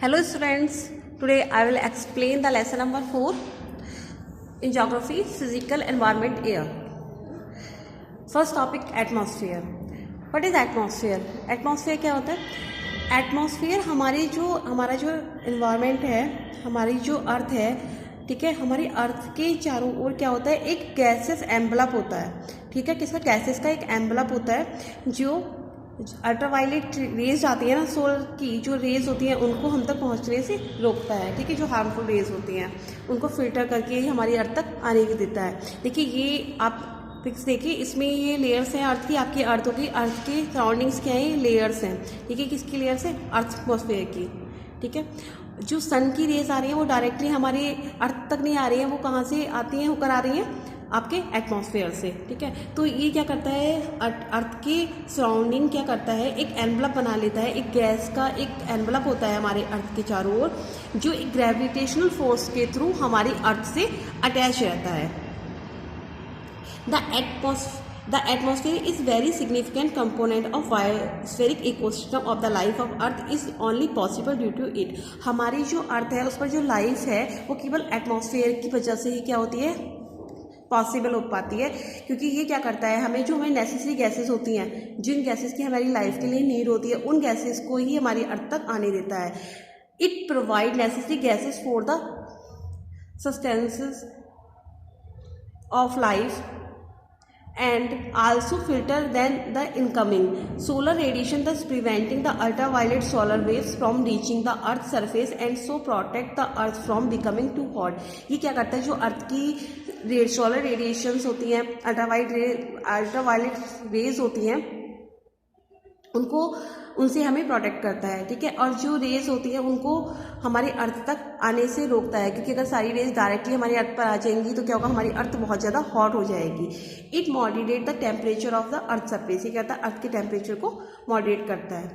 Hello students, today I will explain the lesson number 4 in geography, physical environment air. First topic atmosphere. What is atmosphere? Atmosphere क्या होता है? Atmosphere हमारा जो environment है, हमारी जो अर्थ है, ठीक है, हमारी अर्थ के चारों ओर क्या होता है, एक गैसेस एनवलप होता है, ठीक है, किसका गैसेस का एक एनवलप होता है जो अल्ट्रावायलेट रेज आती है ना, सोलर की जो रेज होती हैं उनको हम तक पहुंचने से रोकता है, ठीक है, जो हार्मफुल रेज होती हैं उनको फिल्टर करके ही हमारी अर्थ तक आने की देता है। देखिए ये आप पिक्स देखिए, इसमें ये लेयर्स हैं अर्थ की, आपकी अर्थ होगी, अर्थ के सराउंडिंग्स क्या है, लेयर्स हैं, ठीक है, किसकी लेयर्स है, अर्थ एटमॉस्फेयर की, ठीक है। जो सन की रेज आ रही हैं वो डायरेक्टली हमारे अर्थ तक नहीं आ रही हैं, वो कहाँ से आती हैं, होकर आ रही हैं आपके एटमॉस्फेयर से, ठीक है। तो ये क्या करता है, अर्थ के सराउंडिंग क्या करता है, एक एनवलप बना लेता है, एक गैस का एक एनवलप होता है हमारे अर्थ के चारों ओर, जो एक ग्रेविटेशनल फोर्स के थ्रू हमारी अर्थ से अटैच रहता है। The atmosphere is very significant component of biospheric ecosystem of the life of Earth is only possible due to it. हमारी जो अर्थ है उस पर जो लाइफ है वो केवल एटमॉस्फेयर की वजह से ही क्या होती है, पॉसिबल हो पाती है, क्योंकि ये क्या करता है, हमें नेसेसरी गैसेस होती हैं, जिन गैसेस की हमारी लाइफ के लिए नीड होती है, उन गैसेस को ही हमारी अर्थ तक आने देता है। It provide necessary gases for the sustains of life and also filter than the incoming solar radiation, thus preventing the ultraviolet solar waves from reaching the earth's surface and so protect the earth from becoming too hot. ये क्या करता है, जो अर्थ की solar radiations होती हैं, ultraviolet rays होती हैं, उनसे हमें प्रोटेक्ट करता है, ठीक है, और जो रेज होती है उनको हमारे अर्थ तक आने से रोकता है, क्योंकि अगर सारी रेज डायरेक्टली हमारी अर्थ पर आ जाएंगी तो क्या होगा, हमारी अर्थ बहुत ज़्यादा हॉट हो जाएगी। It moderate the temperature of the earth surface, ये क्या होता है, अर्थ के टेम्परेचर को मॉडरेट करता है,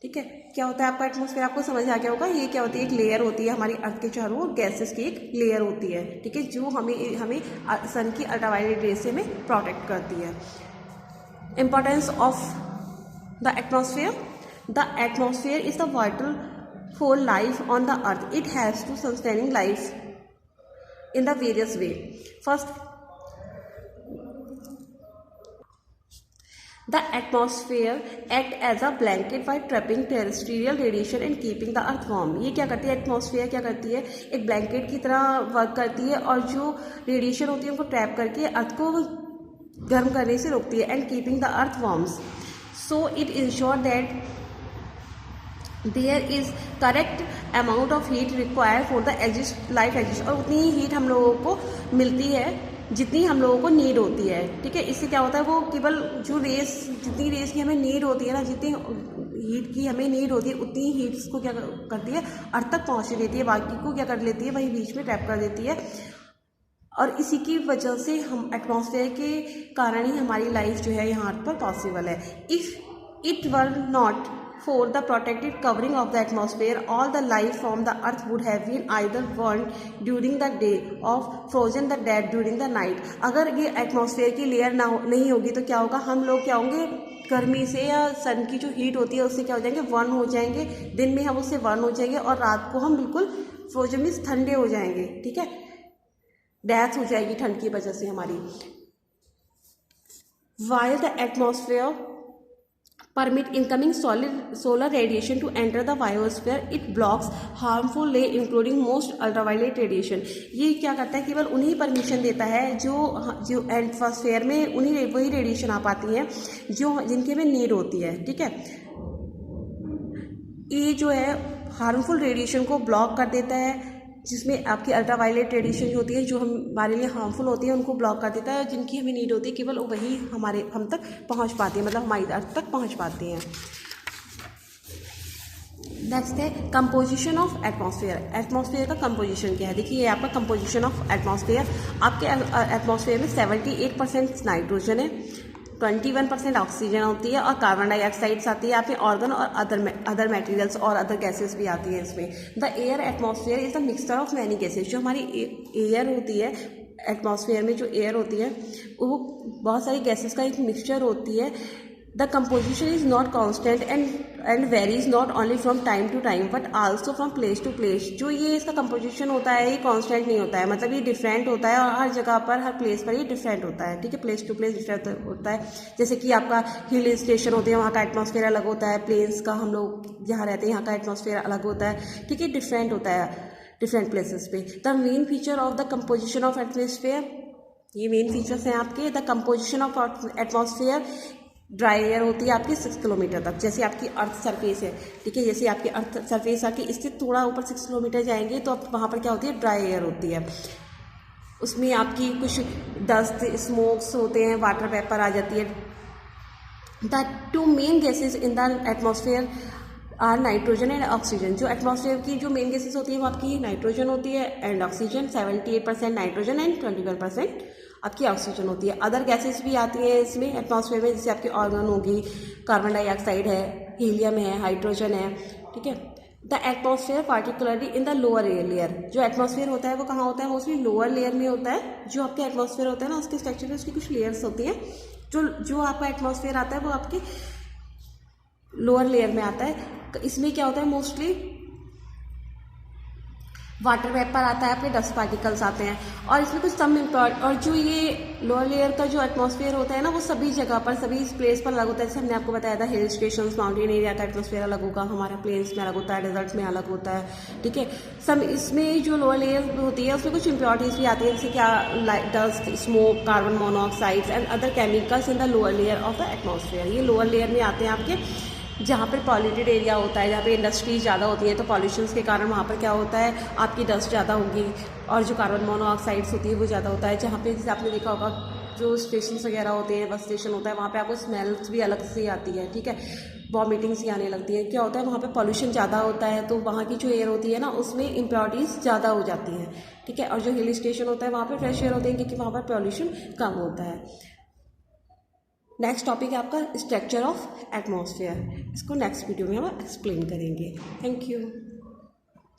ठीक है। क्या होता है आपका एटमॉस्फेयर, आपको समझ आ गया होगा, ये क्या होती है, एक लेयर होती है हमारी अर्थ के चारों ओर, गैसेस की एक लेयर होती है, ठीक है, जो हमें सन की अल्ट्रावायलेट रेज से हमें प्रोटेक्ट करती है। Importance of the atmosphere. The atmosphere is the vital for life on the earth. It helps to sustaining life in the various way. First, the atmosphere act as a blanket by trapping terrestrial radiation and keeping the earth warm. ये क्या करती है, atmosphere क्या करती है, एक blanket की तरह वर्क करती है, और जो रेडिएशन होती है उनको ट्रैप करके अर्थ को गर्म करने से रोकती है, and keeping the earth warms, so it ensure that there is correct amount of heat required for the life exist, और उतनी ही हीट हम लोगों को मिलती है जितनी हम लोगों को नीड होती है, ठीक है। इससे क्या होता है, वो केवल जो जितनी रेस की हमें नीड होती है ना, जितनी हीट की हमें नीड होती है उतनी हीट को क्या करती है, अर्थ तक पहुँच देती है, बाकी को क्या कर लेती है, वही बीच में ट्रैप कर देती है, और इसी की वजह से हम एटमॉस्फेयर के कारण ही हमारी लाइफ जो है यहाँ पर पॉसिबल है। If it were not for the protected covering of the atmosphere, all the life from the earth would have been either burned during the day or frozen the dead during the night. अगर ये atmosphere की layer नहीं होगी तो क्या होगा, हम लोग क्या होंगे, गर्मी से या सन की जो हीट होती है उससे क्या हो जाएंगे, वर्न हो जाएंगे, दिन में हम उससे वर्न हो जाएंगे, और रात को हम बिल्कुल फ्रोजन मीन्स ठंडे हो जाएंगे, ठीक है, डेथ हो जाएगी ठंड की वजह से हमारी। While the atmosphere permit incoming solar radiation to enter the biosphere, it blocks harmful ray including most ultraviolet radiation. ये क्या करता है, केवल उन्हीं परमिशन देता है जो एटमॉस्फेयर में वही रेडिएशन आ पाती हैं जिनके में नीड होती है, ठीक है। ये जो है हार्मफुल रेडिएशन को ब्लॉक कर देता है, जिसमें आपकी अल्ट्रावायलेट रेडिएशन होती है जो हमारे लिए हार्मफुल होती है उनको ब्लॉक कर देता है, और जिनकी हमें नीड होती है केवल वही हम तक पहुंच पाती है, मतलब हमारी अर्थ तक पहुंच पाती हैं। नेक्स्ट है कंपोजिशन ऑफ एटमॉस्फेयर। एटमॉस्फेयर का कंपोजिशन क्या है, देखिए ये आपका कंपोजिशन ऑफ एटमॉस्फेयर, आपके एटमॉस्फेयर में 78% नाइट्रोजन है, 21% ऑक्सीजन होती है, और कार्बन डाइऑक्साइड्स आती है, यहाँ पे ऑर्गन और अदर मटेरियल्स और अदर गैसेस भी आती है इसमें। The air atmosphere is the mixture of many gases. जो हमारी एयर होती है, एटमॉस्फेयर में जो एयर होती है वो बहुत सारी गैसेस का एक मिक्सचर होती है, the composition is not constant and varies not only from time to time but also from place to place. जो ये इसका कंपोजिशन होता है ये कॉन्स्टेंट नहीं होता है, मतलब ये डिफरेंट होता है और हर जगह पर हर प्लेस पर ये डिफरेंट होता है, ठीक है, प्लेस टू प्लेस डिफरेंट होता है। जैसे कि आपका हिल स्टेशन होते हैं वहाँ का एटमॉस्फेयर अलग होता है, प्लेन्स का हम लोग जहाँ रहते हैं यहाँ का एटमॉस्फेयर अलग होता है, ठीक है, डिफरेंट होता है डिफरेंट प्लेसेस पे। The main feature of the composition of atmosphere, ये मेन फीचर्स हैं आपके। The composition of atmosphere, dry air होती है आपकी 6 किलोमीटर तक, जैसे आपकी अर्थ सरफेस है, ठीक है, जैसे आपकी अर्थ सरफेस आके इससे थोड़ा ऊपर 6 किलोमीटर जाएंगे तो अब वहाँ पर क्या होती है, ड्राई एयर होती है। उसमें आपकी कुछ डस्ट स्मोक्स होते हैं, वाटर वेपर आ जाती है। The two main gases in the atmosphere are nitrogen and oxygen. जो एटमॉस्फेयर की जो मेन गैसेज होती है वो आपकी नाइट्रोजन होती है एंड ऑक्सीजन, 78% नाइट्रोजन एंड 21% आपकी ऑक्सीजन होती है। अदर गैसेस भी आती हैं इसमें एटमॉस्फेयर में, जैसे आपकी ऑर्गन होगी, कार्बन डाइऑक्साइड है, हीलियम है, हाइड्रोजन है, ठीक है। The atmosphere particularly in the lower air layer, जो एटमॉस्फेयर होता है वो कहाँ होता है, मोस्टली लोअर लेयर में होता है। जो आपके एटमॉस्फेयर होता है ना उसके स्ट्रक्चर में उसकी कुछ लेयर्स होती हैं। जो आपका एटमॉस्फेयर आता है वो आपके लोअर लेयर में आता है। इसमें क्या होता है, मोस्टली वाटर वेपर आता है, आपके डस्ट पार्टिकल्स आते हैं और इसमें कुछ सम इम्प्योर। और जो ये लोअर लेयर का जो एटमॉस्फेयर होता है ना वो सभी जगह पर, सभी प्लेस पर अलग होता है। जैसे हमने आपको बताया था हिल स्टेशन, माउंटेन एरिया का एटमॉस्फेयर अलग होगा, हमारा प्लेन्स में अलग होता है, डेजर्ट में अलग होता है, ठीक है। सब इसमें जो लोअर लेयर होती है उसमें कुछ इम्प्योरिटीज भी आती है, जैसे क्या dust, smoke, carbon monoxides and other chemicals in the lower layer of the atmosphere. ये लोअर लेयर में आते हैं आपके, जहाँ पर पॉल्यूटेड एरिया होता है, जहाँ पे इंडस्ट्रीज ज़्यादा होती है तो पॉल्यूशंस के कारण वहाँ पर क्या होता है, आपकी डस्ट ज़्यादा होगी और जो कार्बन मोनोऑक्साइड्स होती है वो ज़्यादा होता है। जहाँ पे जैसे आपने देखा होगा जो स्टेशन वगैरह होते हैं, बस स्टेशन होता है, वहाँ पे आपको स्मेल्स भी अलग से आती है, ठीक है, वॉमिटिंग्स ही आने लगती है। क्या होता है, वहाँ पे पॉल्यूशन ज़्यादा होता है तो वहाँ की जो एयर होती है ना उसमें इम्प्योरिटीज़ ज़्यादा हो जाती हैं, ठीक है। और जो हिल स्टेशन होता है वहाँ पर फ्रेश एयर होते हैं क्योंकि वहाँ पर पॉल्यूशन कम होता है। नेक्स्ट टॉपिक है आपका स्ट्रक्चर ऑफ एटमॉस्फेयर। इसको नेक्स्ट वीडियो में हम एक्सप्लेन करेंगे। Thank you.